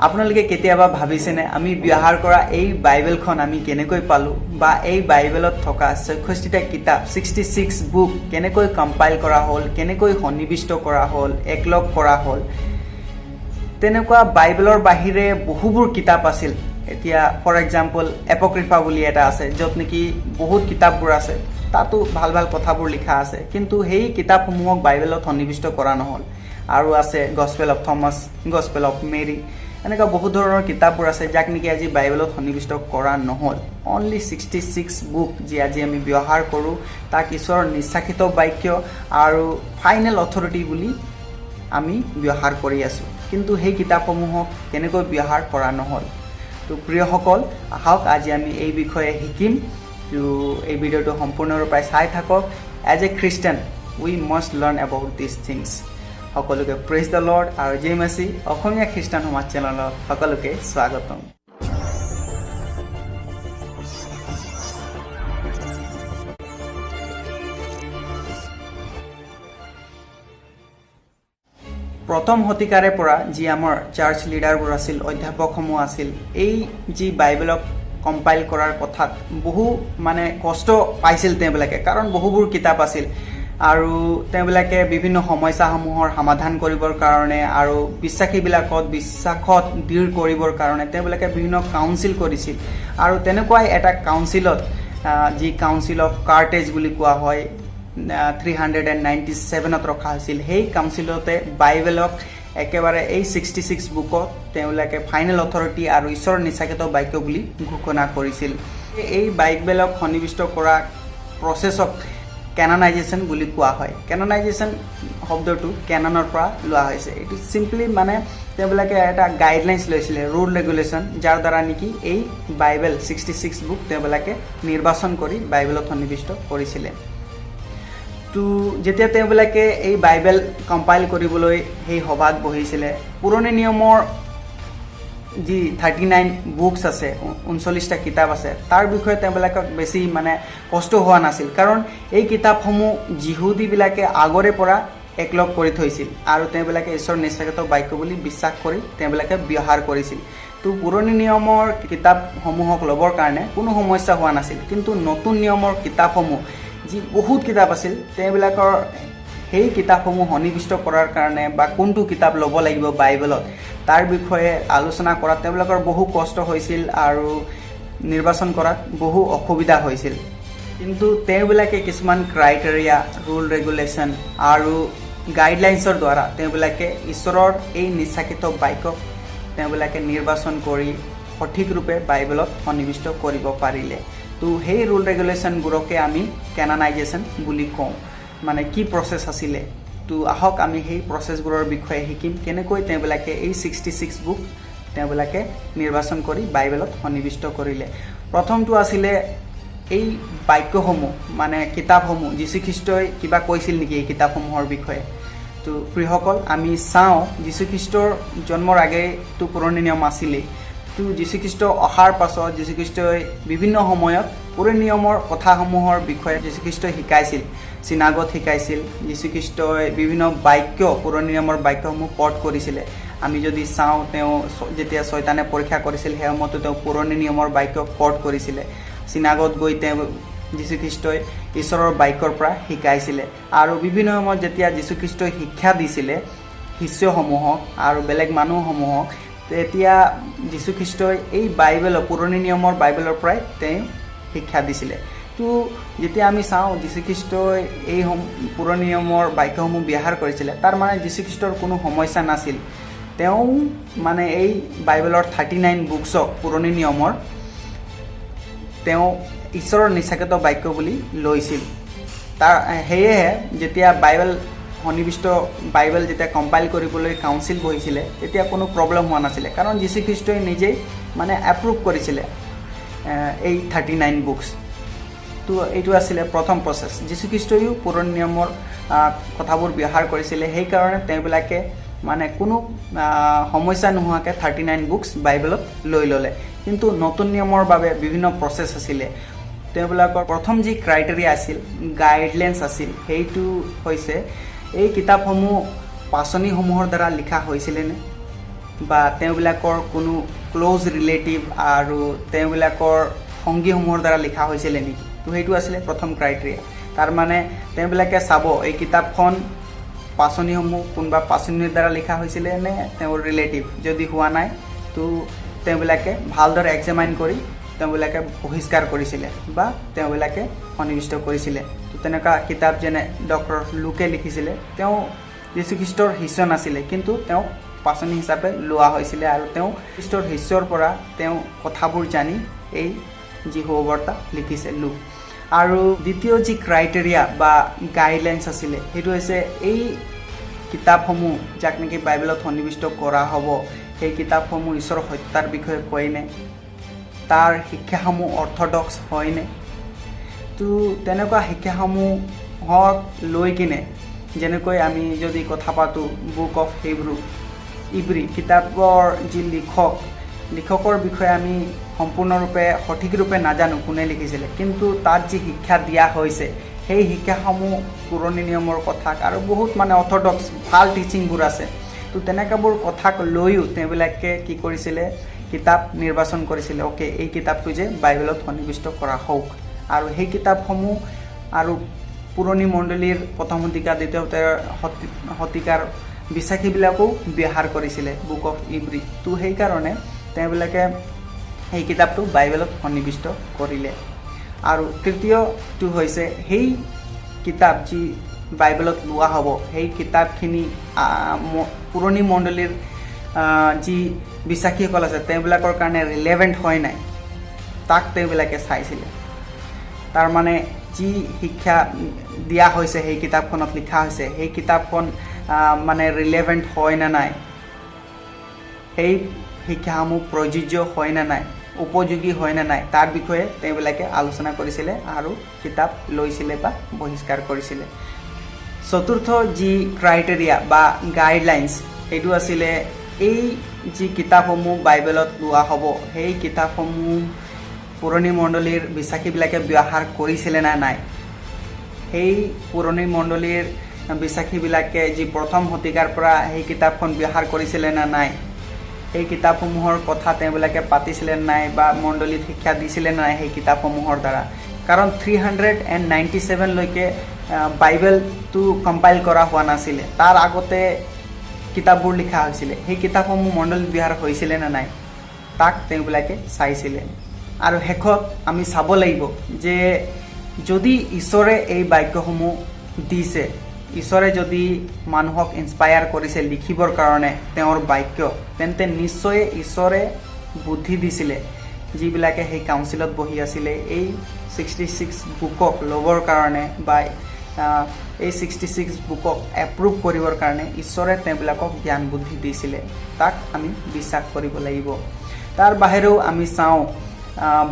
আপোনালোকে কেতিয়াবা ভাবিছেনে আমি ব্যৱহাৰ কৰা এই বাইবেলখন আমি কেনেকৈ পালো বা এই বাইবেলত থকা 66টা কিতাপ 66 বুক কেনেকৈ কম্পাইল কৰা হ'ল কেনেকৈ সন্নিবিষ্ট কৰা হ'ল একলগ কৰা হ'ল তেনেকুৱা বাইবেলৰ বাহিৰে বহুবোৰ কিতাপ আছিল এতিয়া ফৰ এক্সাম্পল এপক্ৰিফা বুলি এটা আছে য'ত নেকি বহুত কিতাপবোৰ আছে তাতো ভাল ভাল কথাবোৰ লিখা আছে কিন্তু সেই কিতাপসমূহক বাইবেলত সন্নিবিষ্ট কৰা নহল আৰু আছে gospel of Thomas gospel of Marie এনেকা বহুত ধৰণৰ কিতাপবোৰ আছে যাক নেকি আজি বাইবেলত সন্নিবিষ্ট কৰা নহল অনলি 66 বুক যি আজি আমি ব্যৱহাৰ কৰো তাক ঈশ্বৰৰ নিশ্চাখিত বাক্য আৰু ফাইনেল অথৰিটি বুলি আমি ব্যৱহাৰ কৰি আছো কিন্তু সেই কিতাপসমূহক কেনেকৈ ব্যৱহাৰ কৰা নহল তো প্ৰিয়সকল আহক আজি আমি এই বিষয়ে শিকিম তো এই ভিডিঅ'টো সম্পূৰ্ণৰূপে চাই থাকক as a Christian we must learn about this things সকলোকে প্ৰেজ দ্য লৰ্ড আৰু জয় মেছি অসমীয়া খ্ৰীষ্টান সমাজ চেনেলত সকলোকে স্বাগতম প্ৰথম শতিকাৰে পৰা যি আমাৰ চাৰ্চ লিডাৰবোৰ আছিল অধ্যাপকসমূহ আছিল এই যি বাইবেলক কম্পাইল কৰাৰ কথাত বহু মানে কষ্ট পাইছিল তেওঁলোকে কাৰণ বহুবোৰ কিতাপ আছিল আৰু তেওঁলোকে বিভিন্ন সমস্যাসমূহৰ সমাধান কৰিবৰ কাৰণে আৰু বিশ্বাসীবিলাকত বিশ্বাসত দৃঢ় কৰিবৰ কাৰণে তেওঁলোকে বিভিন্ন কাউন্সিল কৰিছিল আৰু তেনেকুৱাই এটা কাউন্সিলত যি কাউন্সিল অফ কাৰ্টেজ বুলি কোৱা হয় 397ত ৰখা হৈছিল সেই কাউন্সিলতে বাইবেলক একেবাৰে এই 66 বুকত তেওঁলোকে ফাইনেল অথৰিটি আৰু ঈশ্বৰৰ নিশ্চাখিত বাক্য বুলি ঘোষণা কৰিছিল এই বাইবেলক সন্নিবিষ্ট কৰা প্ৰচেছক কেননাইজেশ্যন বুলি কোৱা হয় কেননাইজেশ্যন শব্দটো কেননৰ পৰা লোৱা হৈছে এটো সিম্পলি মানে তেওঁলোকে এটা গাইডলাইনছ লৈছিলে ৰুল ৰেগুলেশ্যন যাৰ দ্বাৰা নেকি এই বাইবেল 66 বুক তেওঁলোকে নিৰ্বাচন কৰি বাইবেলত সন্নিবিষ্ট কৰিছিলে তো যেতিয়া তেওঁলোকে এই বাইবেল কম্পাইল কৰিবলৈ সেই সভাত বহিছিলে পুৰণি নিয়মৰ যি 39 বুকস আছে 39টা কিতাপ আছে তাৰ বিষয়ে তেওঁলোকক বেছি মানে কষ্ট হোৱা নাছিল কাৰণ এই কিতাপসমূহ জিহুদীবিলাকে আগৰে পৰা একলগ কৰি থৈছিল আৰু তেওঁলোকে ঈশ্বৰৰ নিশ্চাখিত বাক্য বুলি বিশ্বাস কৰি তেওঁলোকে ব্যৱহাৰ কৰিছিল তো পুৰণি নিয়মৰ কিতাপসমূহক ল'বৰ কাৰণে কোনো সমস্যা হোৱা নাছিল কিন্তু নতুন নিয়মৰ কিতাপসমূহ যি বহুত কিতাপ আছিল তেওঁলোকৰ সেই কিতাপসমূহ সন্নিবিষ্ট কৰাৰ কাৰণে বা কোনটো কিতাপ ল'ব লাগিব বাইবেলত তাৰ বিষয়ে আলোচনা কৰাত তেওঁলোকৰ বহু কষ্ট হৈছিল আৰু নিৰ্বাচন কৰাত বহু অসুবিধা হৈছিল কিন্তু তেওঁলোকে কিছুমান ক্ৰাইটেৰিয়া ৰুল ৰেগুলেশ্যন আৰু গাইডলাইনছৰ দ্বাৰা তেওঁলোকে ঈশ্বৰৰ এই নিশ্চাখিত বাক্যক তেওঁলোকে নিৰ্বাচন কৰি সঠিক ৰূপে বাইবেলত সন্নিবিষ্ট কৰিব পাৰিলে তো সেই ৰুল ৰেগুলেশ্যনবোৰকে আমি কেননাইজেশ্যন বুলি কওঁ মানে কি প্ৰচেছ আছিলে তো আহক আমি সেই প্ৰচেছবোৰৰ বিষয়ে শিকিম কেনেকৈ তেওঁলোকে এই 66 বুক তেওঁলোকে নিৰ্বাচন কৰি বাইবেলত সন্নিবিষ্ট কৰিলে প্ৰথমটো আছিলে এই বাক্যসমূহ মানে কিতাপসমূহ যীশুখ্ৰীষ্টই কিবা কৈছিল নেকি এই কিতাপসমূহৰ বিষয়ে তো প্ৰিয়সকল আমি চাওঁ যীশুখ্ৰীষ্টৰ জন্মৰ আগেতো পুৰণি নিয়ম আছিলেই তো যীশুখ্ৰীষ্ট অহাৰ পাছত যীশুখ্ৰীষ্টই বিভিন্ন সময়ত পুৰণি নিয়মৰ কথাসমূহৰ বিষয়ে যীশুখ্ৰীষ্টই শিকাইছিল চিনাগত শিকাইছিল যীশুখ্ৰীষ্টই বিভিন্ন বাক্য পুৰণি নিয়মৰ বাক্যসমূহ পাঠ কৰিছিলে আমি যদি চাওঁ তেওঁ যেতিয়া শয়তানে পৰীক্ষা কৰিছিল সেই সময়তো তেওঁ পুৰণি নিয়মৰ বাক্য পাঠ কৰিছিলে চিনাগত গৈ তেওঁ যীশুখ্ৰীষ্টই ঈশ্বৰৰ বাক্যৰ পৰা শিকাইছিলে আৰু বিভিন্ন সময়ত যেতিয়া যীশুখ্ৰীষ্টই শিক্ষা দিছিলে শিষ্যসমূহক আৰু বেলেগ মানুহসমূহক তেতিয়া যীশুখ্ৰীষ্টই এই বাইবেলৰ পুৰণি নিয়মৰ বাইবেলৰ পৰাই তেওঁ শিক্ষা দিছিলে তো যেতিয়া আমি চাওঁ যীশুখ্ৰীষ্টই এই পুৰণি নিয়মৰ বাক্যসমূহ ব্যৱহাৰ কৰিছিলে তাৰ মানে যীশুখ্ৰীষ্টৰ কোনো সমস্যা নাছিল তেওঁ মানে এই বাইবেলৰ 39 বুকছক পুৰণি নিয়মৰ তেওঁ ঈশ্বৰৰ নিশ্চাখিত বাক্য বুলি লৈছিল তাৰ সেয়েহে যেতিয়া বাইবেল সন্নিবিষ্ট বাইবেল যেতিয়া কম্পাইল কৰিবলৈ কাউন্সিল বহিছিলে তেতিয়া কোনো প্ৰব্লেম হোৱা নাছিলে কাৰণ যীশুখ্ৰীষ্টই নিজেই মানে এপ্ৰুভ কৰিছিলে এই 39 বুকস তো এইটো আছিলে প্ৰথম প্ৰচেছ যীশুখ্ৰীষ্টইও পুৰণি নিয়মৰ কথাবোৰ ব্যৱহাৰ কৰিছিলে সেই কাৰণে তেওঁবিলাকে মানে কোনো সমস্যা নোহোৱাকৈ 39 বুকস বাইবেলত লৈ ল'লে কিন্তু নতুন নিয়মৰ বাবে বিভিন্ন প্ৰচেছ আছিলে তেওঁলোকৰ প্ৰথম যি ক্ৰাইটেৰিয়া আছিল গাইডলাইনছ আছিল সেইটো হৈছে এই কিতাপসমূহ পাচনিসমূহৰ দ্বাৰা লিখা হৈছিলেনে বা তেওঁবিলাকৰ কোনো ক্লোজ ৰিলেটিভ আৰু তেওঁবিলাকৰ সংগীসমূহৰ দ্বাৰা লিখা হৈছিলে নেকি, তো সেইটো আছিলে প্ৰথম ক্ৰাইটেৰিয়া। তাৰ মানে তেওঁবিলাকে চাব এই কিতাপখন পাচনিসমূহ কোনোবা পাচনিৰ দ্বাৰা লিখা হৈছিলে নে তেওঁৰ ৰিলেটিভ। যদি হোৱা নাই তো তেওঁবিলাকে ভালদৰে এক্সামাইন কৰি তেওঁবিলাকে বহিষ্কাৰ কৰিছিলে বা তেওঁবিলাকে সন্নিৱিষ্ট কৰিছিলে। তো তেনেকুৱা কিতাপ যেনে ডক্টৰ লুকে লিখিছিলে, তেওঁ যীশুখ্ৰীষ্টৰ শিষ্য নাছিলে, কিন্তু তেওঁ পাচনি হিচাপে লোৱা হৈছিলে আৰু তেওঁ খ্ৰীষ্টৰ শিষ্যৰ পৰা তেওঁ কথাবোৰ জানি এই যি সুবাৰ্তা লিখিছে লুক। আৰু দ্বিতীয় যি ক্ৰাইটেৰিয়া বা গাইডলাইনছ আছিলে সেইটো হৈছে এই কিতাপসমূহ যাক নেকি বাইবেলত সন্নিৱিষ্ট কৰা হ'ব সেই কিতাপসমূহ ঈশ্বৰৰ সত্যৰ বিষয়ে কয়নে, তাৰ শিক্ষাসমূহ অৰ্থডক্স হয়নে। তো তেনেকুৱা শিক্ষাসমূহক লৈ কিনে যেনেকৈ আমি যদি কথা পাতোঁ বুক অফ ইব্ৰী কিতাপৰ যি লিখকৰ বিষয়ে আমি সম্পূৰ্ণৰূপে সঠিক ৰূপে নাজানো কোনে লিখিছিলে, কিন্তু তাত যি শিক্ষা দিয়া হৈছে সেই শিক্ষাসমূহ পুৰণি নিয়মৰ কথাক আৰু বহুত মানে অৰ্থডক্স ভাল টিচিংবোৰ আছে। তো তেনেকুৱাবোৰ কথাক লৈও তেওঁবিলাকে কি কৰিছিলে, কিতাপ নিৰ্বাচন কৰিছিলে। অ'কে, এই কিতাপটো যে বাইবেলত সন্নিৱিষ্ট কৰা হওক। আৰু সেই কিতাপসমূহ আৰু পুৰণি মণ্ডলীৰ প্ৰথম শতিকা দ্বিতীয় শতিকাৰ বিশ্বাসীবিলাকেও ব্যৱহাৰ কৰিছিলে বুক অফ ইব্ৰী। তো সেইকাৰণে তেওঁবিলাকে সেই কিতাপটো বাইবেলত সন্নিৱিষ্ট কৰিলে। আৰু তৃতীয়টো হৈছে সেই কিতাপ যি বাইবেলত লোৱা হ'ব সেই কিতাপখিনি পুৰণি মণ্ডলীৰ যি বিশ্বাসীসকল আছে তেওঁবিলাকৰ কাৰণে ৰিলেভেণ্ট হয় নাই তাক তেওঁবিলাকে চাইছিলে। তাৰমানে যি শিক্ষা দিয়া হৈছে সেই কিতাপখনত লিখা হৈছে সেই কিতাপখন মানে ৰিলেভেণ্ট হয় নে নাই, সেই শিক্ষাসমূহ প্ৰযোজ্য হয় নে নাই, উপযোগী হয় নে নাই, তাৰ বিষয়ে তেওঁবিলাকে আলোচনা কৰিছিলে আৰু কিতাপ লৈছিলে বা বহিষ্কাৰ কৰিছিলে। চতুৰ্থ যি ক্ৰাইটেৰিয়া বা গাইডলাইনছ সেইটো আছিলে এই যি কিতাপসমূহ বাইবেলত লোৱা হ'ব সেই কিতাপসমূহ পুৰণি মণ্ডলীৰ বিশ্বাসীবিলাকে ব্যৱহাৰ কৰিছিলে নে নাই। সেই পুৰণি মণ্ডলীৰ বিশ্বাসীবিলাকে যি প্ৰথম শতিকাৰ পৰা সেই কিতাপখন ব্যৱহাৰ কৰিছিলে নে নাই, সেই কিতাপসমূহৰ কথা তেওঁবিলাকে পাতিছিলে নাই বা মণ্ডলীত শিক্ষা দিছিলে নাই সেই কিতাপসমূহৰ দ্বাৰা। কাৰণ 397লৈকে বাইবেলটো কম্পাইল কৰা হোৱা নাছিলে, তাৰ আগতে কিতাপবোৰ লিখা হৈছিলে। সেই কিতাপসমূহ মণ্ডলীত ব্যৱহাৰ হৈছিলে নে নাই তাক তেওঁবিলাকে চাইছিলে। আৰু শেষত আমি চাব লাগিব যে যদি ঈশ্বৰে এই বাক্যসমূহ দিছে, ঈশ্বৰে যদি মানুহক ইনস্পায়াৰ কৰিছে লিখিবৰ কাৰণে তেওঁৰ বাক্য, তেন্তে নিশ্চয় ঈশ্বৰে বুদ্ধি দিছিলে যিবিলাকে সেই কাউন্সিলত বহি আছিলে এই 66 বুকক ল'বৰ কাৰণে বা এই 66 বুকক এপ্ৰুভ কৰিবৰ কাৰণে ঈশ্বৰে তেওঁবিলাকক জ্ঞান বুদ্ধি দিছিলে। তাক আমি বিশ্বাস কৰিব লাগিব। তাৰ বাহিৰেও আমি চাওঁ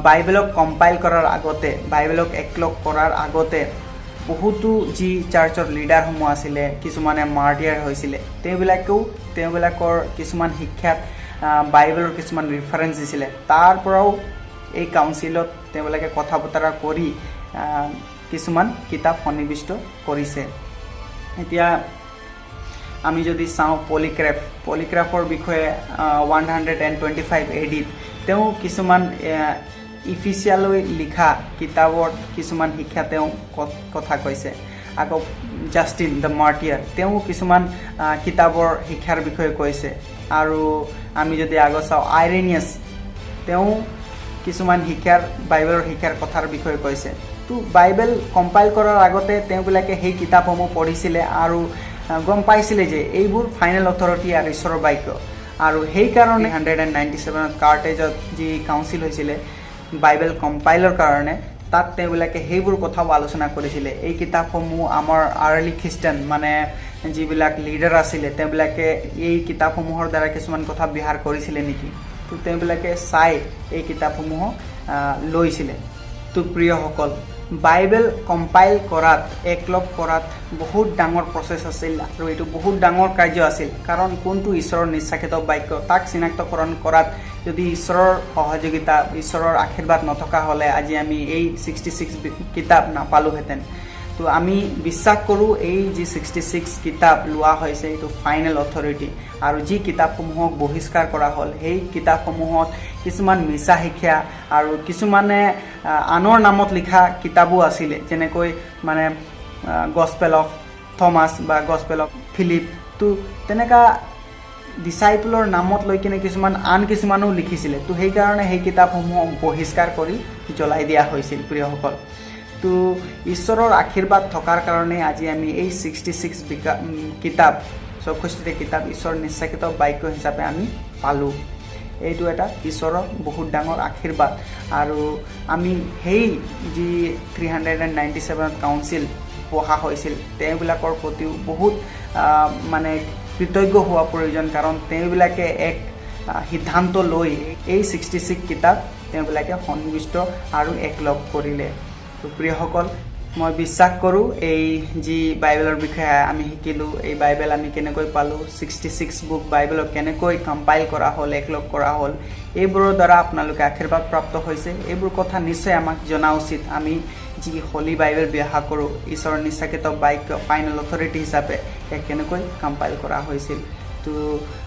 বাইবেলক কম্পাইল কৰাৰ আগতে, বাইবেলক একলগ কৰাৰ আগতে বহুতো যি চাৰ্চৰ লিডাৰসমূহ আছিলে, কিছুমানে মাৰ্টিয়াৰ হৈছিলে, তেওঁবিলাকৰ কিছুমান শিক্ষাত বাইবেলৰ কিছুমান ৰেফাৰেঞ্চ দিছিলে। তাৰ পৰাও এই কাউন্সিলত তেওঁবিলাকে কথা বতৰা কৰি কিছুমান কিতাপ সন্নিৱিষ্ট কৰিছে। এতিয়া আমি যদি চাওঁ পলিক্ৰাফৰ বিষয়ে 125 AD তেওঁ কিছুমান ইফিচিয়ালৈ লিখা কিতাপত কিছুমান শিক্ষা তেওঁ কথা কৈছে। আকৌ জাষ্টিন দ্য মাৰ্টিয়াৰ তেওঁ কিছুমান কিতাপৰ শিক্ষাৰ বিষয়ে কৈছে। আৰু আমি যদি আগত চাওঁ আইৰেনিয়াছ তেওঁ কিছুমান বাইবেলৰ শিক্ষাৰ কথাৰ বিষয়ে কৈছে। তো বাইবেল কম্পাইল কৰাৰ আগতে তেওঁবিলাকে সেই কিতাপসমূহ পঢ়িছিলে আৰু গম পাইছিলে যে এইবোৰ ফাইনেল অথৰিটি আৰু ঈশ্বৰৰ বাক্য। আৰু সেইকাৰণে 197 কাৰ্টেজত যি কাউন্সিল হৈছিলে বাইবেল কম্পাইলৰ কাৰণে, তাত তেওঁবিলাকে সেইবোৰ কথাও আলোচনা কৰিছিলে। এই কিতাপসমূহ আমাৰ আৰ্লি খ্ৰীষ্টান মানে যিবিলাক লিডাৰ আছিলে তেওঁবিলাকে এই কিতাপসমূহৰ দ্বাৰা কিছুমান কথা ব্যৱহাৰ কৰিছিলে নেকি, তো তেওঁবিলাকে চাই এই কিতাপসমূহক লৈছিলে। তো প্ৰিয়সকল, বাইবেল কম্পাইল কৰাত, একলগ কৰাত বহুত ডাঙৰ প্ৰচেছ আছিল আৰু এইটো বহুত ডাঙৰ কাৰ্য আছিল। কাৰণ কোনটো ঈশ্বৰৰ নিশ্চাসিত বাক্য তাক চিনাক্তকৰণ কৰাত যদি ঈশ্বৰৰ সহযোগিতা, ঈশ্বৰৰ আশীৰ্বাদ নথকা হ'লে আজি আমি এই 66 কিতাপ নাপালোহেঁতেন। তো আমি বিশ্বাস কৰোঁ এই যি 66 কিতাপ লোৱা হৈছে এইটো ফাইনেল অথৰিটি আৰু যি কিতাপসমূহক বহিষ্কাৰ কৰা হ'ল সেই কিতাপসমূহত কিছুমান মিছা শিক্ষা আৰু কিছুমানে আনৰ নামত লিখা কিতাপো আছিলে যেনেকৈ মানে গস্পেল অফ থমাছ বা গস্পেল অফ ফিলিপ তো তেনেকা ডিসাইপলৰ নামত লৈ কিনে কিছুমানো লিখিছিলে তো সেইকাৰণে সেই কিতাপসমূহ বহিষ্কাৰ কৰি জ্বলাই দিয়া হৈছিল প্ৰিয়সকল তো ঈশ্বৰৰ আশীৰ্বাদ থকাৰ কাৰণে আজি আমি এই 66 কিতাপ 64 কিতাপ ঈশ্বৰৰ নিশ্চায়িত বাক্য হিচাপে আমি পালোঁ এইটো এটা ঈশ্বৰৰ বহুত ডাঙৰ আশীৰ্বাদ আৰু আমি সেই যি 397th কাউন্সিল পঢ়া হৈছিল তেওঁবিলাকৰ প্ৰতিও বহুত মানে কৃতজ্ঞ হোৱা প্ৰয়োজন কাৰণ তেওঁবিলাকে এক সিদ্ধান্ত লৈ এই 66 কিতাপ তেওঁবিলাকে সন্নিৱিষ্ট আৰু একলগ কৰিলে তো প্ৰিয়সকল মই বিশ্বাস কৰোঁ এই যি বাইবেলৰ বিষয়ে আমি শিকিলোঁ এই বাইবেল আমি কেনেকৈ পালোঁ 66 বুক বাইবেলক কেনেকৈ কম্পাইল কৰা হ'ল একলগ কৰা হ'ল এইবোৰৰ দ্বাৰা আপোনালোকে আশীৰ্বাদ প্ৰাপ্ত হৈছে এইবোৰ কথা নিশ্চয় আমাক জনা উচিত আমি যি হলি বাইবেল ব্যৱহাৰ কৰোঁ ঈশ্বৰৰ নিশ্চায়িত বাক্য ফাইনেল অথৰিটি হিচাপে কেনেকৈ কম্পাইল কৰা হৈছিল তো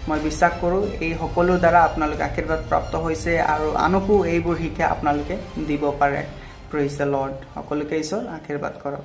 মই বিশ্বাস কৰোঁ এই সকলো দ্বাৰা আপোনালোকে আশীৰ্বাদ প্ৰাপ্ত হৈছে আৰু আনকো এইবোৰ শিক্ষা আপোনালোকে দিব পাৰে প্ৰেইজ দ্য লৰ্ড সকলোকে ঈশ্বৰ আশীৰ্বাদ কৰক